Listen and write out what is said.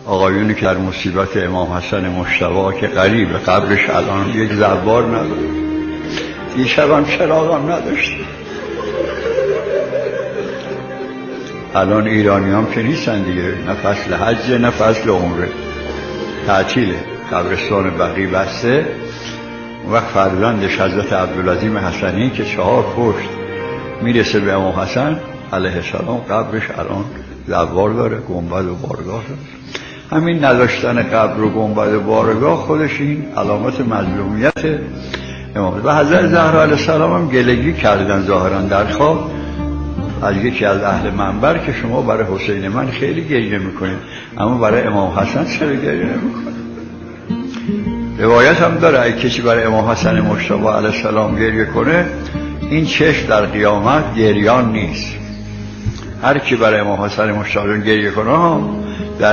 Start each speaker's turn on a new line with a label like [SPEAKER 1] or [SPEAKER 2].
[SPEAKER 1] آقایونی که در مصیبت امام حسن مجتبی که قریب قبرش الان یک زوار نداره، دیشب هم چراغ هم نداشت. الان ایرانی هم که نیستن دیگه، نه فصل حج نه فصل عمره، تعطیله، قبرستان بقیع بسته. اون وقت فرزندش حضرت عبدالعظیم حسنی که 4 پشت میرسه به امام حسن علیه السلام، قبرش الان زوار داره، گنبد و بارگاه داره. همین نداشتن قبر و گنبد و بارگاه خودش این علامت مظلومیت امام. و حضرت زهرا علیه السلام هم گلگی کردن ظاهرا در خواب از یکی از اهل منبر که شما برای حسین من خیلی گریه میکنید اما برای امام حسن چرا گریه نمیکنید؟ روایت هم داره اگه کسی برای امام حسن مجتبی علیه السلام گریه کنه این چشم در قیامت گریان نیست. هر کی برای امام حسن مجتبی گریه کنه